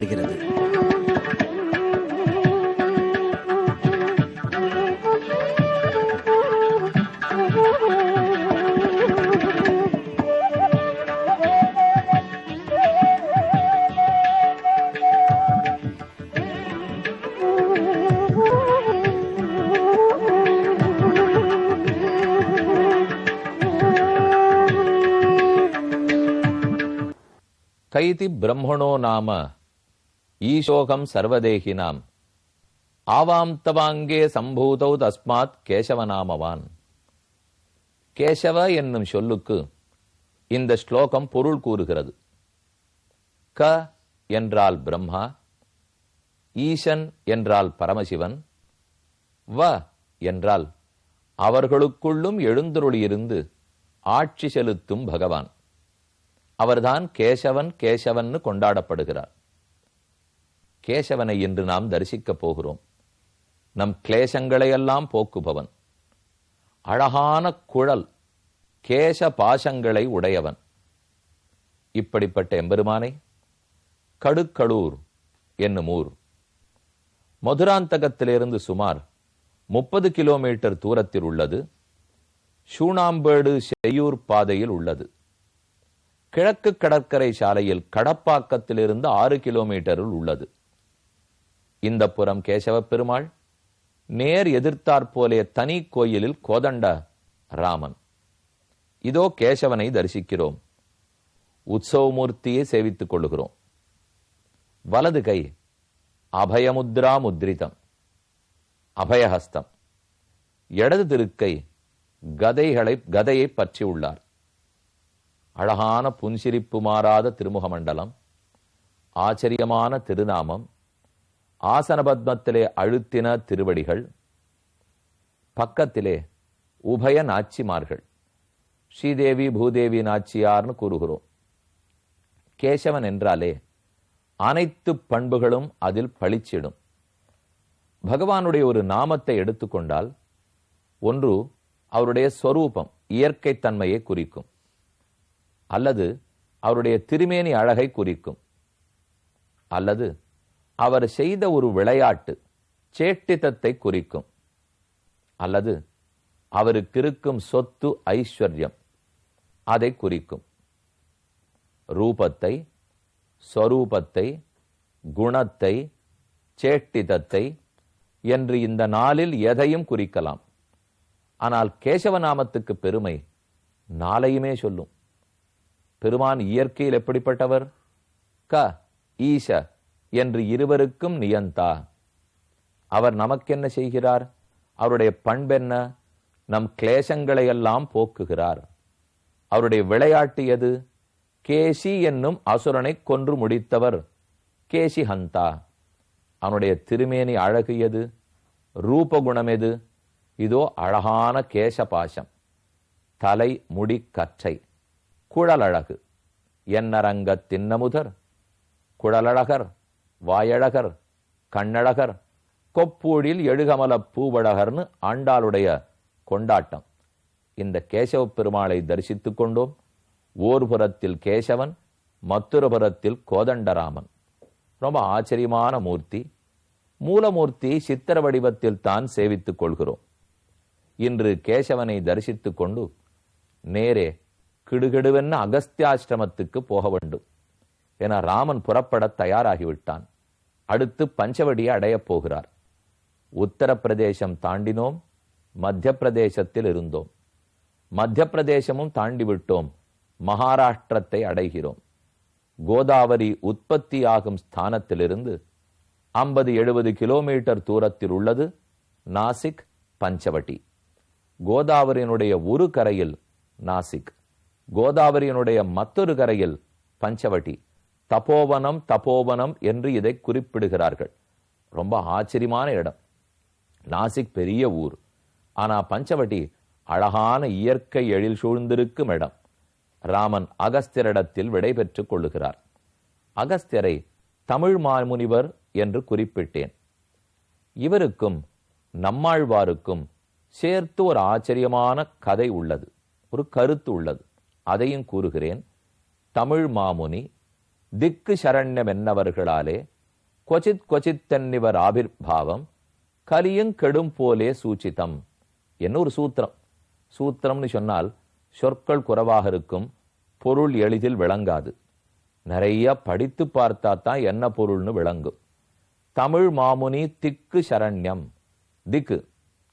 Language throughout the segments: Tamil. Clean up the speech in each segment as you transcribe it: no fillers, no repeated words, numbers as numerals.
வருகிறது. கைதி பிரம்மணோ நாம ஈசோகம் சர்வதேகினாம் ஆவாம் தவாங்கே சம்பூதௌ தஸ்மாத் கேசவநாமவான். கேசவ என்னும் சொல்லுக்கு இந்த ஸ்லோகம் பொருள் கூறுகிறது. க என்றால் பிரம்மா, ஈசன் என்றால் பரமசிவன், வ என்றால் அவர்களுக்குள்ளும் எழுந்தருளியிருந்து ஆட்சி செலுத்தும் பகவான். அவர்தான் கேசவன் கேசவன் கொண்டாடப்படுகிறார். கேசவனை இன்று நாம் தரிசிக்கப் போகிறோம். நம் கிளேசங்களையெல்லாம் போக்குபவன், அழகான குழல், கேச பாசங்களை உடையவன். இப்படிப்பட்ட எம்பெருமானை கடுக்கடூர் என்னும் ஊர் மதுராந்தகத்திலிருந்து சுமார் 30 கிலோமீட்டர் தூரத்தில் உள்ளது. சூணாம்பேடு செய்யூர் பாதையில் உள்ளது. கிழக்கு கடற்கரை சாலையில் கடப்பாக்கத்திலிருந்து 6 கிலோமீட்டரில் உள்ளது. இந்த புறம் கேசவ பெருமாள், நேர் எதிர்த்தாற்போலே தனி கோயிலில் கோதண்ட ராமன். இதோ கேசவனை தரிசிக்கிறோம். உற்சவமூர்த்தியை சேவித்துக் கொள்ளுகிறோம். வலது கை அபயமுத்ரா முத்ரிதம், அபயஹஸ்தம். இடது திருக்கை கதையை பற்றி உள்ளார். அழகான புன்சிரிப்பு மாறாத திருமுக மண்டலம், ஆச்சரியமான திருநாமம், ஆசன பத்மத்திலே அழுத்தின திருவடிகள், பக்கத்திலே உபய நாச்சிமார்கள், ஸ்ரீதேவி பூதேவி நாச்சியார்னு கூறுகிறோம். கேசவன் என்றாலே அனைத்து பண்புகளும் அதில் பளிச்சிடும். பகவானுடைய ஒரு நாமத்தை எடுத்துக்கொண்டால் ஒன்று அவருடைய ஸ்வரூபம், இயற்கை தன்மையை குறிக்கும், அல்லது அவருடைய திருமேனி அழகை குறிக்கும், அல்லது அவர் செய்த ஒரு விளையாட்டு சேட்டித்தத்தை குறிக்கும், அல்லது அவருக்கு இருக்கும் சொத்து ஐஸ்வர்யம் அதை குறிக்கும். ரூபத்தை, ஸ்வரூபத்தை, குணத்தை, சேட்டிதத்தை என்று இந்த நாளில் எதையும் குறிக்கலாம். ஆனால் கேசவநாமத்துக்கு பெருமை நாளையுமே சொல்லும். பெருமான் இயற்கையில் எப்படிப்பட்டவர்? க ஈச என்று இருவருக்கும் நியந்தா. அவர் நமக்கென்ன செய்கிறார்? அவருடைய பண்பென்ன? நம் கிளேசங்களை எல்லாம் போக்குகிறார். அவருடைய விளையாட்டு எது? கேசி என்னும் அசுரனை கொன்று முடித்தவர் கேசி ஹந்தா. அவனுடைய திருமேனி அழகு எது? ரூபகுணம் எது? இதோ அழகான கேசபாசம், தலை முடி கற்றை, குழலழகு. என்னரங்க தின்னமுதர், குழலழகர், வாயழகர், கண்ணழகர், கொப்பூழில் எழுகமல பூவழகர்னு ஆண்டாளுடைய கொண்டாட்டம். இந்த கேசவ பெருமாளை தரிசித்துக் கொண்டோம். ஓர் புறத்தில் கேசவன், மற்றொரு புறத்தில் கோதண்டராமன். ரொம்ப ஆச்சரியமான மூர்த்தி. மூலமூர்த்தியை சித்திர வடிவத்தில் தான் சேவித்துக் கொள்கிறோம். இன்று கேசவனை தரிசித்துக் கொண்டு நேரே கிடுகிடுவென்ன அகஸ்தியாசிரமத்துக்கு போக வேண்டும். என ராமன் புறப்பட தயாராகிவிட்டான். அடுத்து பஞ்சவடியை அடையப் போகிறார். உத்தரப்பிரதேசம் தாண்டினோம், மத்திய பிரதேசத்தில் இருந்தோம். மத்திய பிரதேசமும் தாண்டிவிட்டோம், மகாராஷ்டிரத்தை அடைகிறோம். கோதாவரி உற்பத்தியாகும் ஸ்தானத்திலிருந்து 50-70 கிலோமீட்டர் தூரத்தில் உள்ளது நாசிக் பஞ்சவட்டி. கோதாவரியினுடைய ஒரு கரையில் நாசிக், கோதாவரியினுடைய மற்றொரு கரையில் பஞ்சவட்டி. தபோவனம் தபோவனம் என்று இதை குறிப்பிடுகிறார்கள். ரொம்ப ஆச்சரியமான இடம். நாசிக் பெரிய ஊர், ஆனா பஞ்சவட்டி அழகான இயற்கை எழில் சூழ்ந்திருக்கும் இடம். ராமன் அகஸ்தியரிடத்தில் விடை பெற்றுக் கொள்ளுகிறார். அகஸ்தியரை தமிழ் மாமுனிவர் என்று குறிப்பிட்டேன். இவருக்கும் நம்மாழ்வாருக்கும் சேர்த்து ஒரு ஆச்சரியமான கதை உள்ளது, ஒரு கருத்து உள்ளது. அதையும் கூறுகிறேன். தமிழ் மாமுனி திக்கு சரண்யம் என்னவர்களாலே கொச்சித் கொச்சித்தன்னிவர் ஆவிர்பாவம் கலியும் கெடும் போலே சூச்சிதம் என்ன ஒரு சூத்திரம். சூத்திரம்னு சொன்னால் சொற்கள் குறைவாக இருக்கும், பொருள் எளிதில் விளங்காது. நிறைய படித்து பார்த்தா தான் என்ன பொருள்னு விளங்கும். தமிழ் மாமுனி திக்கு சரண்யம். திக்கு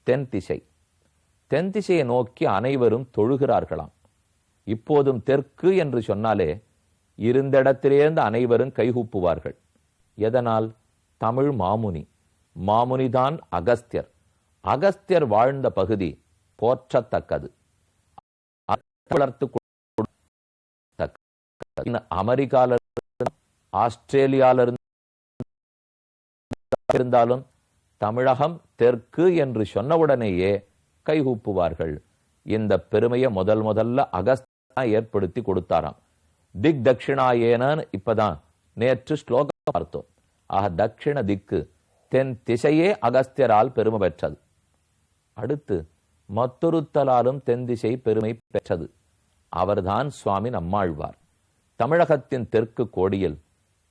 தென் திசை. தென் திசையை நோக்கி அனைவரும் தொழுகிறார்களாம். இப்போதும் தெற்கு என்று சொன்னாலே இருந்த இடத்திலேருந்து அனைவரும் கைகூப்புவார்கள். எதனால்? தமிழ் மாமுனி. மாமுனிதான் அகஸ்தியர். அகஸ்தியர் வாழ்ந்த பகுதி போற்றத்தக்கது. அமெரிக்கால ஆஸ்திரேலியால இருந்தாலும் தமிழகம் தெற்கு என்று சொன்னவுடனேயே கைகூப்புவார்கள். இந்த பெருமையை முதல்ல அகஸ்தியா ஏற்படுத்தி கொடுத்தாராம். திக் தட்சிணாயேனன்னு இப்பதான் நேற்று ஸ்லோகம் பார்த்தோம். ஆக தட்சிண திக்கு தென் திசையே அகஸ்தியரால் பெருமை பெற்றது. அடுத்து மற்றொருத்தலாலும் தென் திசை பெருமை பெற்றது. அவர்தான் சுவாமி நம்மாழ்வார். தமிழகத்தின் தெற்கு கோடியில்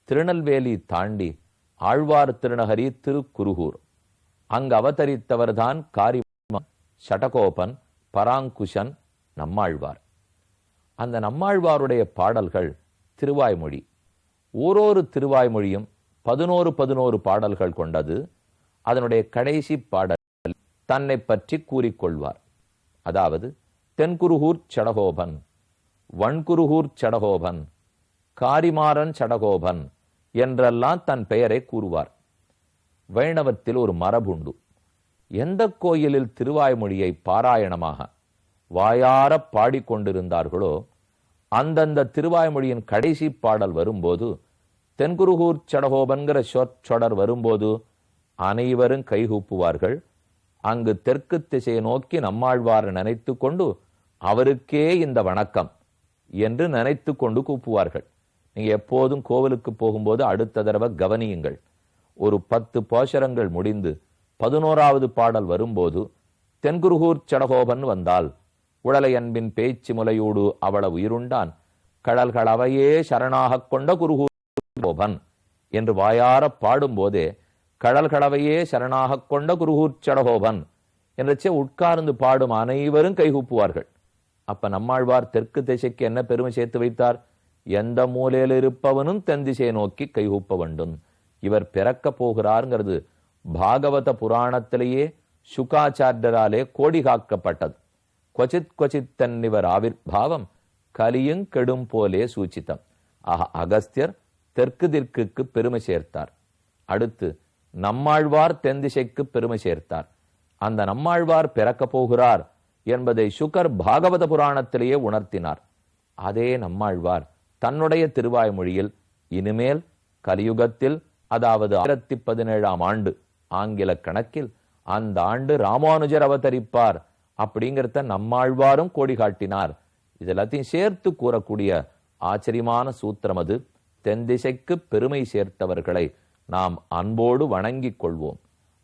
திருநெல்வேலி தாண்டி ஆழ்வார் திருநகரி திருக்குருகூர். அங்கு அவதரித்தவர்தான் காரிமன், சடகோபன், பராங்குஷன், நம்மாழ்வார். அந்த நம்மாழ்வாருடைய பாடல்கள் திருவாய்மொழி. ஓரொரு திருவாய்மொழியும் 11 பாடல்கள் கொண்டது. அதனுடைய கடைசி பாடல் தன்னை பற்றி கூறிக்கொள்வார். அதாவது தென்குருகூர் சடகோபன், வன்குருகூர் சடகோபன், காரிமாறன் சடகோபன் என்றெல்லாம் தன் பெயரை கூறுவார். வைணவத்தில் ஒரு மரபுண்டு. எந்த கோயிலில் திருவாய்மொழியை பாராயணமாக வாயார பாடிக்கொண்டிருந்தார்களோ அந்தந்த திருவாய்மொழியின் கடைசி பாடல் வரும்போது, தென்குருகூர் சடகோபன்கிற சொற்றொடர் வரும்போது அனைவரும் கைகூப்புவார்கள். அங்கு தெற்கு திசையை நோக்கி நம்மாழ்வார் நினைத்து கொண்டு அவருக்கே இந்த வணக்கம் என்று நினைத்து கொண்டு கூப்புவார்கள். நீங்க எப்போதும் கோவிலுக்கு போகும்போது அடுத்த தடவை கவனியுங்கள். ஒரு 10 பாசுரங்கள் முடிந்து 11வது பாடல் வரும்போது தென்குருகூர் சடகோபன் வந்தால், உடலை அன்பின் பேச்சு முலையோடு அவள உயிருண்டான் கடல்களவையே சரணாக கொண்ட குருகூர் கோபன் என்று வாயார பாடும் போதே கடல்களவையே சரணாக கொண்ட குருகூர் சடகோபன் என்றே உட்கார்ந்து பாடும் அனைவரும் கைகூப்புவார்கள். அப்ப நம்மாழ்வார் தெற்கு திசைக்கு என்ன பெருமை சேர்த்து வைத்தார்? எந்த மூலையில் இருப்பவனும் தென் திசையை நோக்கி கைகூப்ப வேண்டும். இவர் பிறக்க போகிறார்ங்கிறது பாகவத புராணத்திலேயே சுகாச்சாரியராலே கோடி காக்கப்பட்டது. கொச்சித் கொச்சித் தன்னிவர் ஆவிர்பாவம் கலியும் கெடும் போலே சூச்சிதம். ஆக அகஸ்தியர் தெற்கு திக்குக்கு பெருமை சேர்த்தார். அடுத்து நம்மாழ்வார் தென் திசைக்கு பெருமை சேர்த்தார். அந்த நம்மாழ்வார் பிறக்க போகிறார் என்பதை சுகர் பாகவத புராணத்திலேயே உணர்த்தினார். அதே நம்மாழ்வார் தன்னுடைய திருவாய்மொழியில் இனிமேல் கலியுகத்தில், அதாவது 1017ஆம் ஆண்டு ஆங்கில கணக்கில் அந்த ஆண்டு ராமானுஜர் அவதரிப்பார் அப்படிங்கிறத நம்மாழ்வாரும் கோடி காட்டினார். இதெல்லாத்தையும் சேர்த்து கூறக்கூடிய ஆச்சரியமான சூத்திரம் அது. தென் திசைக்கு பெருமை சேர்த்தவர்களை நாம் அன்போடு வணங்கிக் கொள்வோம்.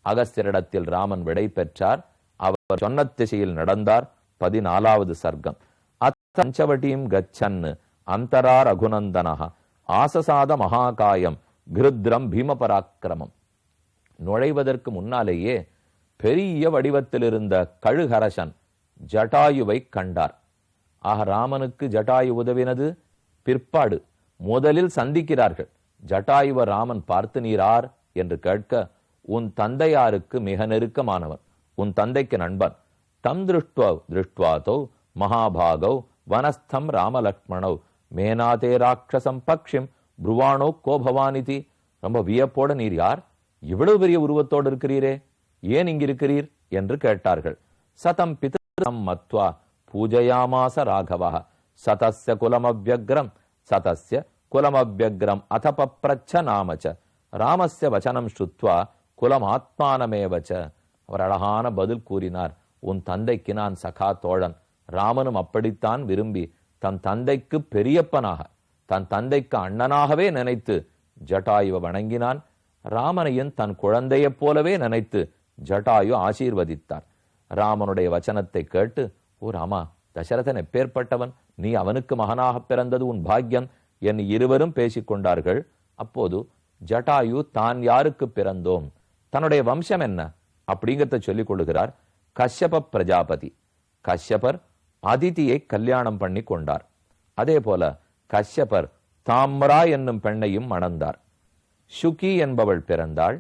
அகஸ்தியரிடத்தில் ராமன் விடை பெற்றார். அவர் சொன்ன திசையில் நடந்தார். 14வது சர்க்கம். அத்தஞ்சவட்டீம் கச்சன்னு அந்தரா ரகுநந்தனஹ ஆசசாத மகாகாயம் கிருத்ரம் பீமபராக்கிரமம். நுழைவதற்கு முன்னாலேயே பெரிய வடிவத்தில் இருந்த கழுகரசன் ஜட்டாயுவை கண்டார். ஆக ராமனுக்கு ஜட்டாயு உதவினது பிற்பாடு. முதலில் சந்திக்கிறார்கள். ஜட்டாயுவ ராமன் பார்த்து, நீரார் என்று கேட்க, உன் தந்தையாருக்கு மிக நெருக்கமானவன், உன் தந்தைக்கு நண்பன். தம் திருஷ்டுவாதோ மகாபாகவ் வனஸ்தம் ராமலக்ஷ்மணவ் மேனாதே ராட்சசம் பக்ஷிம் புருவானோ கோபவானிதி. ரொம்ப வியப்போட, நீர் யார்? இவ்வளவு பெரிய உருவத்தோடு இருக்கிறீரே, ஏன் இங்கிருக்கிறீர் என்று கேட்டார்கள். சதம் பிதம் மத்வா பூஜயாமாச ராகவா சதஸ்ய குலமவ்யக்ரம் சதஸ்ய குலமவ்யக்ரம் அதபப்ரச்ச நாமச்ச ராமஸ்ய வசனம் ஸ்ருத்வா குலம் ஆத்மானமேவச்ச. அவர் அழகான பதில் கூறினார். உன் தந்தைக்கு நான் சகா தோழன். ராமனும் அப்படித்தான் விரும்பி தன் தந்தைக்கு பெரியப்பனாக, தன் தந்தைக்கு அண்ணனாகவே நினைத்து ஜட்டாயுவை வணங்கினான். ராமனையும் தன் குழந்தையைப் போலவே நினைத்து ஜட்டாயு ஆசீர்வதித்தார். ராமனுடைய வச்சனத்தை கேட்டு, ஓ ராமா, தசரதன் எப்பேற்பட்டவன், நீ அவனுக்கு மகனாக பிறந்தது உன் பாக்கியம், என் இருவரும் பேசிக்கொண்டார்கள். அப்போது ஜட்டாயு தான் யாருக்கு பிறந்தோம், தன்னுடைய வம்சம் என்ன அப்படிங்கிறத சொல்லிக் கொள்ளுகிறார். கஷ்யப பிரஜாபதி, கஷ்யபர் அதிதியை கல்யாணம் பண்ணி கொண்டார். அதே போல கஷ்யபர் தாம்ரா என்னும் பெண்ணையும் மணந்தார். சுகி என்பவள் பிறந்தாள்,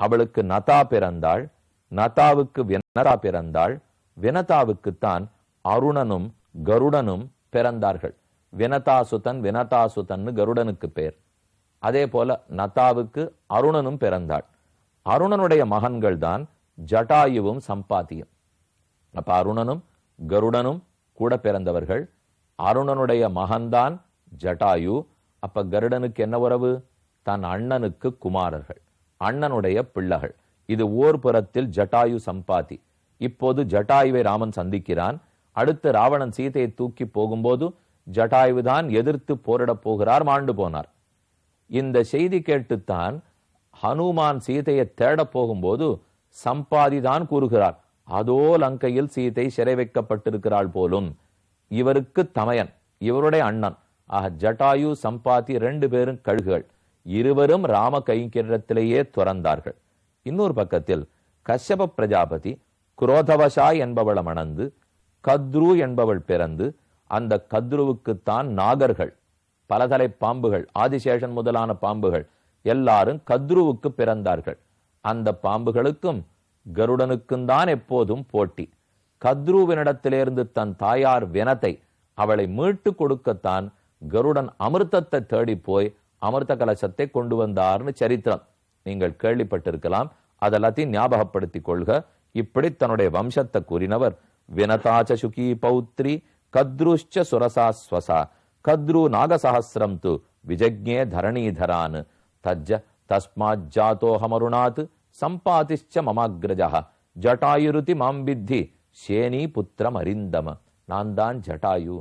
அவளுக்கு நதா பிறந்தாள், நதாவுக்கு வினதா பிறந்தாள், வினதாவுக்குத்தான் அருணனும் கருடனும் பிறந்தார்கள். வினதாசுதன் வினதாசுதன் கருடனுக்கு பேர். அதே போல நதாவுக்கு அருணனும் பிறந்தாள். அருணனுடைய மகன்கள் தான் ஜட்டாயுவும் சம்பாத்தியும். அப்ப அருணனும் கருடனும் கூட பிறந்தவர்கள். அருணனுடைய மகன்தான் ஜட்டாயு. அப்ப கருடனுக்கு என்ன உறவு? தன் அண்ணனுக்கு குமாரர்கள், அண்ணனுடைய பிள்ளைகள். இது ஓர் புறத்தில் ஜட்டாயு சம்பாத்தி. இப்போது ஜட்டாயுவை ராமன் சந்திக்கிறான். அடுத்து ராவணன் சீதையை தூக்கி போகும்போது ஜட்டாயுதான் எதிர்த்து போரிடப் போகிறார், மாண்டு போனார். இந்த செய்தி கேட்டுத்தான் ஹனுமான் சீதையை தேடப் போகும்போது சம்பாதிதான் கூறுகிறார், அதோ லங்கையில் சீதை சிறை வைக்கப்பட்டிருக்கிறாள் போலும். இவருக்கு தமையன், இவருடைய அண்ணன். ஆக ஜட்டாயு சம்பாதி 2 பேரும் கழுகுகள். இருவரும் ராம கைங்கிரத்திலேயே துறந்தார்கள். இன்னொரு பக்கத்தில் கஷ்யப பிரஜாபதி குரோதவசா என்பவளை மணந்து கத்ரு என்பவள் பிறந்து, அந்த கத்ருவுக்குத்தான் நாகர்கள், பலதலை பாம்புகள், ஆதிசேஷன் முதலான பாம்புகள் எல்லாரும் கத்ருவுக்கு பிறந்தார்கள். அந்த பாம்புகளுக்கும் கருடனுக்கும் தான் எப்போதும் போட்டி. கத்ருவினிடத்திலிருந்து தன் தாயார் வினத்தை அவளை மீட்டு கொடுக்கத்தான் கருடன் அமிர்தத்தை தேடி போய் அமிர்த கலசத்தை கொண்டு வந்தார்னு சரித்திரம் நீங்கள் கேள்விப்பட்டிருக்கலாம். அதெல்லாத்தையும் ஞாபகப்படுத்திக் கொள்க. இப்படி தன்னுடைய வம்சத்தை கூறினவர் வினதாச்ச சுகி பௌத்ரி கத்ருஷ்ச சுரசா ஸ்வசா கத்ரு நாகசஹஸ்ரம் து விஜக்ஞே தரணீதரான் தஜ்ஜ தஸ்மாத் ஜாதோஹமருணாத் சம்பாதிஷ்ச மமாக்ரஜா ஜட்டாயுருதி மாம்பித்தி சேனி புத்திரம் அரிந்தம. நான் தான் ஜட்டாயு,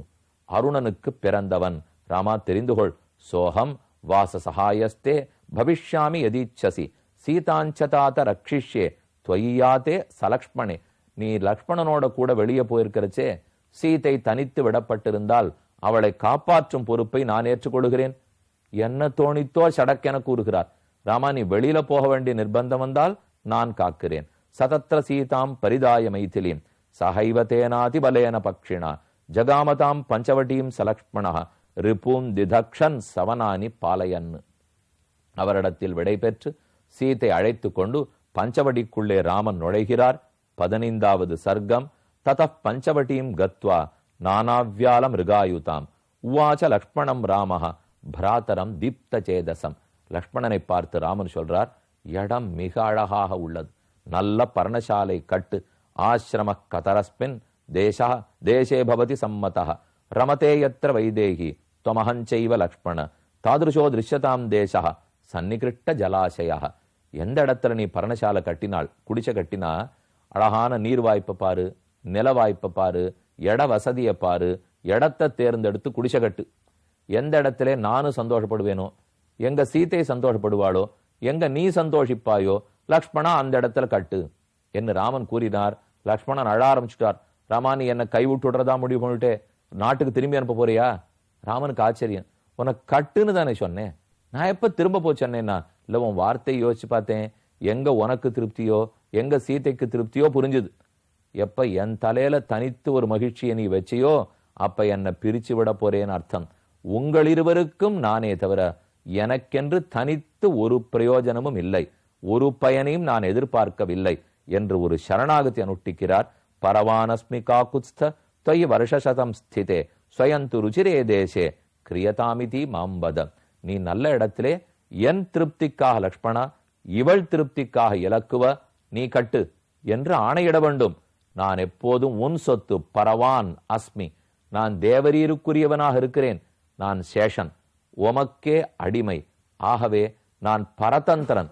அருணனுக்கு பிறந்தவன். ராமா தெரிந்து கொள். சோகம் வாச சகாயஸ்தே பவிஷ்யாமி யதீச்சசி சீதாஞ்சதாத ரக்ஷிஷ்யே துவய்யாதே சலக்ஷ்மணே. நீ லக்ஷ்மணனோட கூட வெளியே போயிருக்கிறச்சே, சீதை தனித்து விடப்பட்டிருந்தால் அவளை காப்பாற்றும் பொறுப்பை நான் ஏற்றுக்கொள்கிறேன். என்ன தோணித்தோ சடக்கென கூறுகிறார். ராமா, நீ வெளியில போக வேண்டிய நிர்பந்தம் வந்தால் நான் காக்கிறேன். சதத்ர சீதாம் பரிதாய மைதிலீம் சஹைவதேனாதி பலேன பக்ஷிணா ஜகாமதாம் பஞ்சவட்டீம் சலக்ஷ்மணா ரிபூம் திதக்ஷன் சவனானி பாலயன். அவரிடத்தில் விடை பெற்று சீதை அழைத்து கொண்டு பஞ்சவடிக்குள்ளே ராமன் நுழைகிறார். 15வது சர்க்கம். தத பஞ்சவட்டீம் கத்வா நானாவ்யால மிருகாயுதாம் உவாச்ச லக்ஷ்மணம் ராமஹ பிராதரம் தீப்த சேதசம். லக்ஷ்மணனை பார்த்து ராமன் சொல்றார், இடம் மிக அழகாக உள்ளது, நல்ல பர்ணசாலை கட்டு. ஆசிரம கதரஸ்மின் தேசா தேசே பவதி சம்மதः ரமதே யத்ர வைதேகி त्वमहञ्चैव லக்ஷ்மண தாதுருஷோ திருஷ்யதாம் தேசः சன்னிகிருஷ்ட ஜலாசயா. எந்த இடத்துல நீ பர்ணசாலை கட்டினாள், குடிச்ச கட்டினா அழகான நீர் வாய்ப்பை பாரு, நில வாய்ப்பை பாரு, இட வசதியை பாரு, இடத்தை தேர்ந்தெடுத்து குடிச்ச கட்டு. எந்த இடத்துல நானும் சந்தோஷப்படுவேனோ, எங்க சீதை சந்தோஷப்படுவாளோ, எங்க நீ சந்தோஷிப்பாயோ, லக்ஷ்மணா அந்த இடத்துல கட்டு என்று ராமன் கூறினார். லக்ஷ்மணன் அழ ஆரம்பிச்சுட்டார். ராமா, நீ என்ன கைவிட்டுடுறதா முடிவு பண்ணிட்டே நாட்டுக்கு திரும்பி அனுப்ப போறியா? ராமனுக்கு ஆச்சரியம். உனக்கு கட்டுன்னு தானே சொன்னேன், நான் எப்ப திரும்ப போச்சேன்னா? இல்ல, உன் வார்த்தையை யோசிச்சு பார்த்தேன். எங்க உனக்கு திருப்தியோ, எங்க சீதைக்கு திருப்தியோ புரிஞ்சுது. எப்ப என் தலையில தனித்து ஒரு மகிழ்ச்சியை நீ வச்சியோ, அப்ப என்னை பிரிச்சு விட போறேன்னு அர்த்தம். உங்கள் இருவருக்கும் நானே தவிர எனக்கென்று தனித்து ஒரு பிரயோஜனமும் இல்லை, ஒரு பயனையும் நான் எதிர்பார்க்கவில்லை என்று ஒரு சரணாகதி அனுஷ்டிக்கிறார். பரவானஸ்மி காகுத்ஸ்த त्वयि வருஷசதம் ஸ்திதே ஸ்வயந்து ருச்சிரே தேசே கிரியதாமிதி மாம்பதம். நீ நல்ல இடத்திலே என் திருப்திக்காக லக்ஷ்மணா, இவள் திருப்திக்காக இலக்குவ நீ கட்டு என்று ஆணையிட வேண்டும். நான் எப்போதும் உன் சொத்து. பரவான் அஸ்மி, நான் தேவரீருக்குரியவனாக இருக்கிறேன். நான் சேஷன், உமக்கே அடிமை. ஆகவே நான் பரதந்திரன்.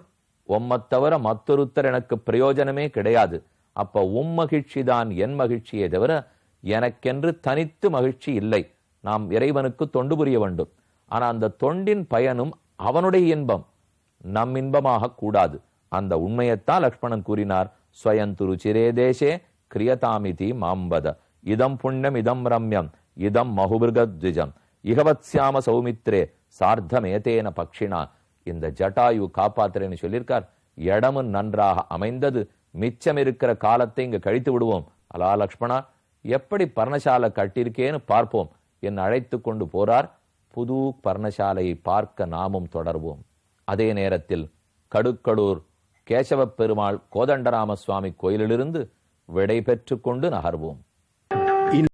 உம்மத்தவர மற்றொருத்தர் எனக்கு பிரயோஜனமே கிடையாது. அப்ப உம் மகிழ்ச்சி தான் என் மகிழ்ச்சியே தவிர எனக்கென்று தனித்து மகிழ்ச்சி இல்லை. நாம் இறைவனுக்கு தொண்டு புரிய வேண்டும். ஆனா அந்த தொண்டின் பயனும் அவனுடைய இன்பம், நம் இன்பமாக கூடாது. அந்த உண்மையத்தான் லக்ஷ்மணன் கூறினார். ஸ்வயந்து ருச்சிரே தேசே கிரியதாமிதி மாம்பத இதம் புண்ணியம் இதம் ரம்யம் இதம் மகுபிருகத்விஜம் இகவத்ஸ்யாம சௌமித்ரே சார்த்தமேதேன பக்ஷினா, இந்த ஜட்டாயு காப்பாத்துறேன்னு சொல்லியிருக்கார். இடமும் நன்றாக அமைந்தது. மிச்சம் இருக்கிற காலத்தை இங்க கழித்து விடுவோம். அலா லக்ஷ்மணா, எப்படி பர்ணசாலை கட்டியிருக்கேன்னு பார்ப்போம் என்று அழைத்து கொண்டு போறார். புது பர்ணசாலையை பார்க்க நாமும் தொடர்வோம். அதே நேரத்தில் கடுக்கடூர் கேசவ பெருமாள் கோதண்டராம சுவாமி கோயிலிலிருந்து விடை பெற்று கொண்டு நகர்வோம்.